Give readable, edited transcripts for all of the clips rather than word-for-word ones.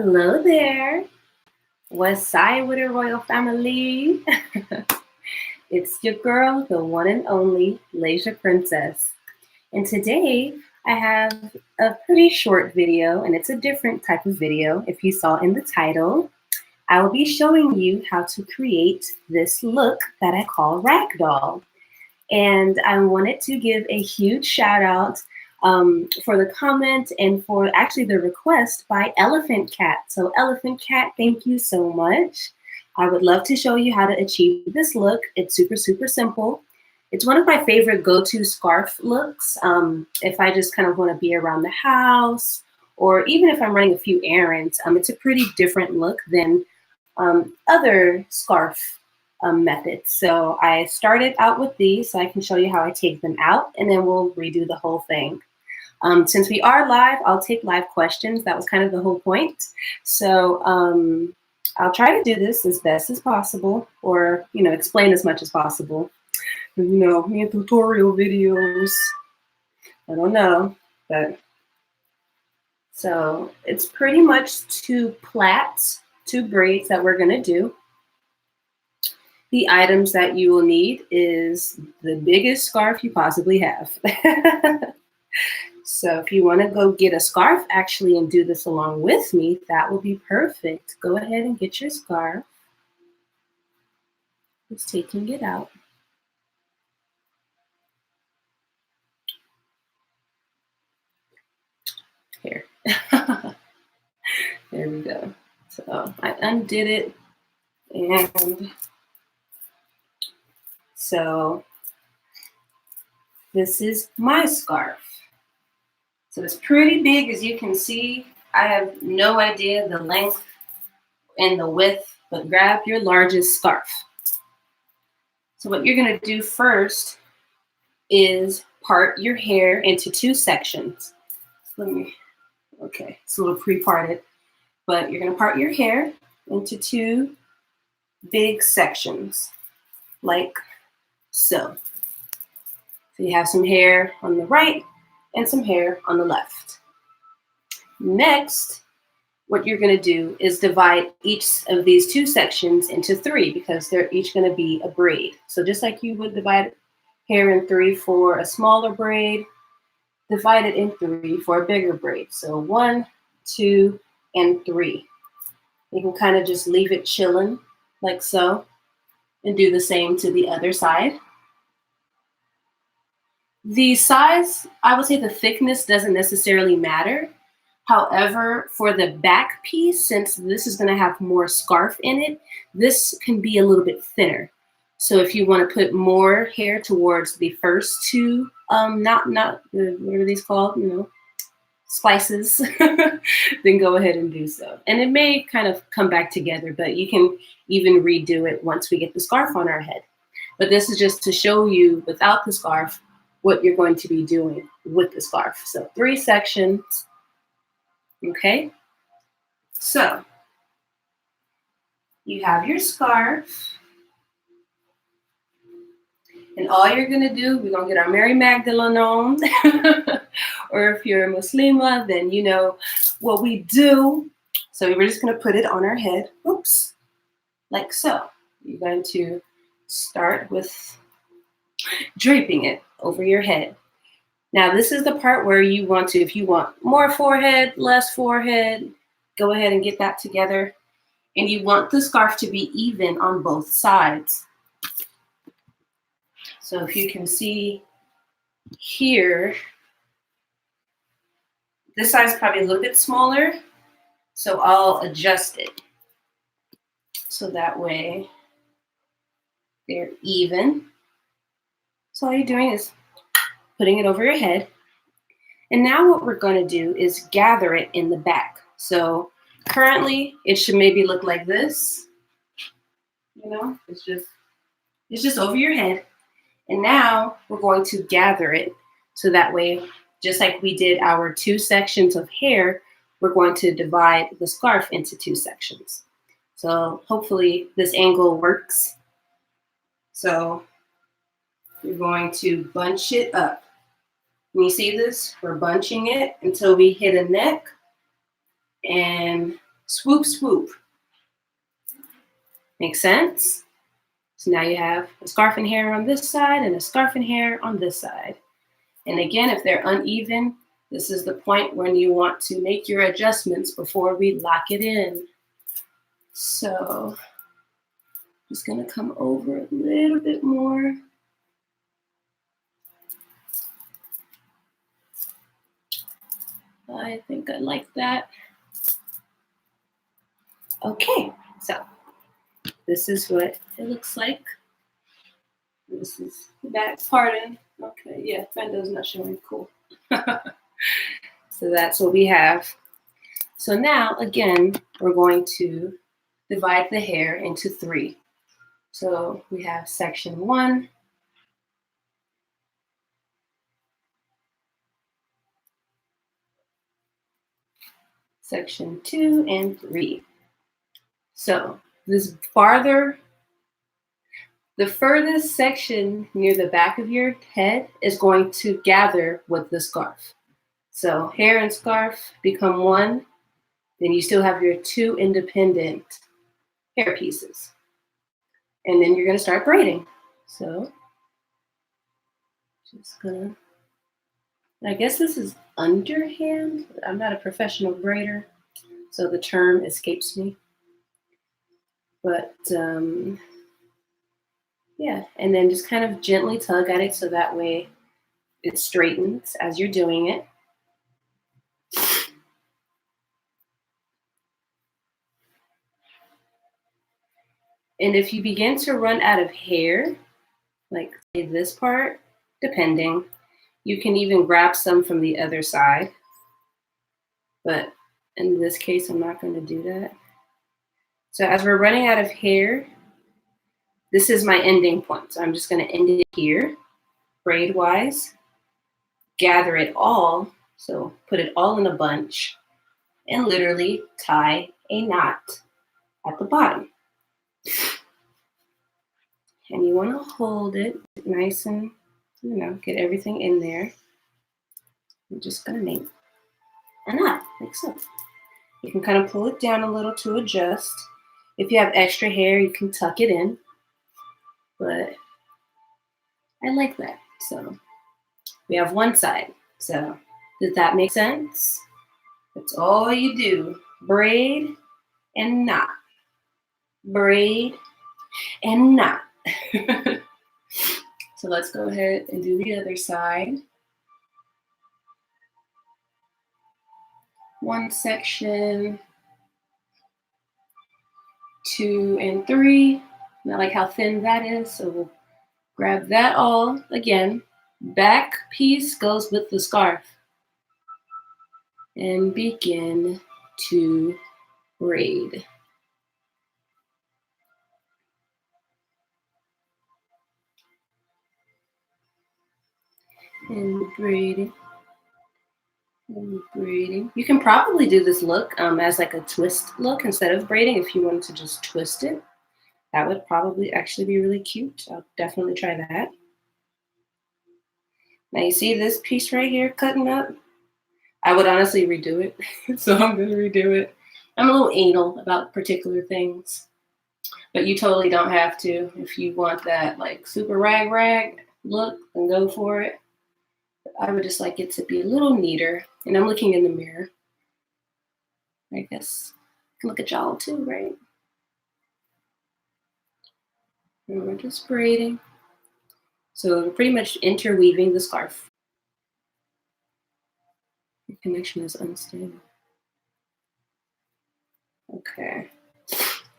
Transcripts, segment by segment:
Hello there. What's side with a royal family? It's your girl, the one and only LaysiaPrincess. And today I have a pretty short video, and it's a different type of video. If you saw in the title, I will be showing you how to create this look that I call ragdoll. And I wanted to give a huge shout out for the comment and for actually the request by Elephant Cat. So Elephant Cat, thank you so much. I would love to show you how to achieve this look. It's super, super simple. It's one of my favorite go-to scarf looks. If I just kind of want to be around the house, or even if I'm running a few errands, it's a pretty different look than other scarf methods. So I started out with these so I can show you how I take them out, and then we'll redo the whole thing. Since we are live, I'll take live questions. That was kind of the whole point. So I'll try to do this as best as possible, or explain as much as possible. Me and tutorial videos, I don't know, but so it's pretty much two plaits, two braids that we're gonna do. The items that you will need is the biggest scarf you possibly have. So if you want to go get a scarf actually and do this along with me, that will be perfect. Go ahead and get your scarf. Just taking it out. Here. There we go. So I undid it, and so this is my scarf. So it's pretty big, as you can see. I have no idea the length and the width, but grab your largest scarf. So what you're gonna do first is part your hair into two sections. Okay, it's a little pre-parted, but you're gonna part your hair into two big sections, like so. So you have some hair on the right and some hair on the left. Next, what you're gonna do is divide each of these two sections into three, because they're each gonna be a braid. So just like you would divide hair in three for a smaller braid, divide it in three for a bigger braid. So 1, 2, and 3. You can kind of just leave it chilling like so, and do the same to the other side. The size, I would say the thickness doesn't necessarily matter. However, for the back piece, since this is going to have more scarf in it, this can be a little bit thinner. So if you want to put more hair towards the first two, what are these called? Splices, then go ahead and do so. And it may kind of come back together, but you can even redo it once we get the scarf on our head. But this is just to show you without the scarf what you're going to be doing with the scarf. So 3 sections, okay? So you have your scarf, and all you're gonna do, we're gonna get our Mary Magdalene on, or if you're a Muslima, then you know what we do. So we're just gonna put it on our head, oops, like so. You're going to start with draping it over your head. Now this is the part where you want to, if you want more forehead, less forehead, go ahead and get that together. And you want the scarf to be even on both sides. So if you can see here, this side is probably a little bit smaller, so I'll adjust it. So that way they're even. So all you're doing is putting it over your head. And now what we're going to do is gather it in the back. So currently it should maybe look like this. It's just over your head. And now we're going to gather it. So that way, just like we did our 2 sections of hair, we're going to divide the scarf into 2 sections. So hopefully this angle works. So you're going to bunch it up. When you see this, we're bunching it until we hit a neck, and Swoop, swoop. Makes sense? So now you have a scarf and hair on this side and a scarf and hair on this side. And again, if they're uneven, this is the point when you want to make your adjustments before we lock it in. So just gonna come over a little bit more. I think I like that. Okay, so this is what it looks like. This is the back parting. Okay, yeah, Fendo's not showing. Cool. So that's what we have. So now, again, we're going to divide the hair into 3. So we have section 1, section 2, and 3. So the furthest section near the back of your head is going to gather with the scarf. So hair and scarf become one, then you still have your 2 independent hair pieces. And then you're gonna start braiding. So just gonna, I guess this is underhand. I'm not a professional braider, so the term escapes me. But yeah, and then just kind of gently tug at it so that way it straightens as you're doing it. And if you begin to run out of hair, like say this part, depending, you can even grab some from the other side. But in this case, I'm not going to do that. So as we're running out of hair, this is my ending point. So I'm just going to end it here, braid wise, gather it all. So put it all in a bunch and literally tie a knot at the bottom. And you want to hold it nice and, get everything in there. I'm just going to make a knot, like so. You can kind of pull it down a little to adjust. If you have extra hair, you can tuck it in. But I like that. So we have one side. So does that make sense? That's all you do. Braid and knot. Braid and knot. So let's go ahead and do the other side. One section, 2 and 3. I like how thin that is, so we'll grab that all again. Back piece goes with the scarf. And begin to braid. And braiding. And braiding. You can probably do this look as like a twist look instead of braiding if you wanted to just twist it. That would probably actually be really cute. I'll definitely try that. Now you see this piece right here cutting up? I would honestly redo it. So I'm going to redo it. I'm a little anal about particular things. But you totally don't have to. If you want that like super rag look, then go for it. I would just like it to be a little neater. And I'm looking in the mirror. I guess I can look at y'all too, right? And we're just braiding. So we're pretty much interweaving the scarf. The connection is unstable. Okay.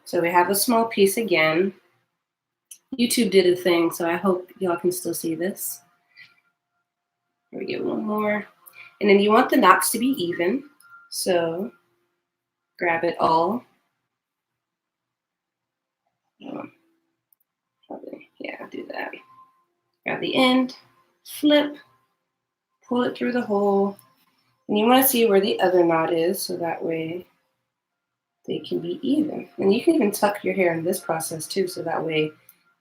So we have a small piece again. YouTube did a thing, so I hope y'all can still see this. Here we get one more. And then you want the knots to be even. So grab it all. I'll do that. Grab the end, flip, pull it through the hole. And you want to see where the other knot is so that way they can be even. And you can even tuck your hair in this process too, so that way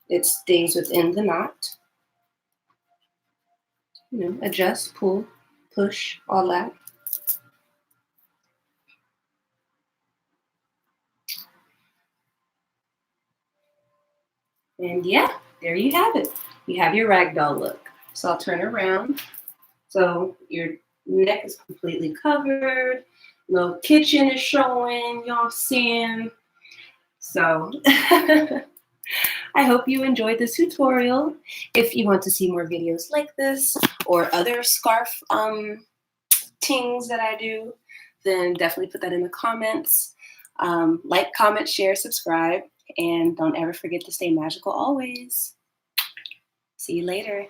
it stays within the knot. Adjust, pull, push, all that. And yeah, there you have it. You have your ragdoll look. So I'll turn around. So your neck is completely covered. No kitchen is showing, y'all seeing. So I hope you enjoyed this tutorial. If you want to see more videos like this or other scarf tings that I do, then definitely put that in the comments. Like, comment, share, subscribe, and don't ever forget to stay magical always. See you later.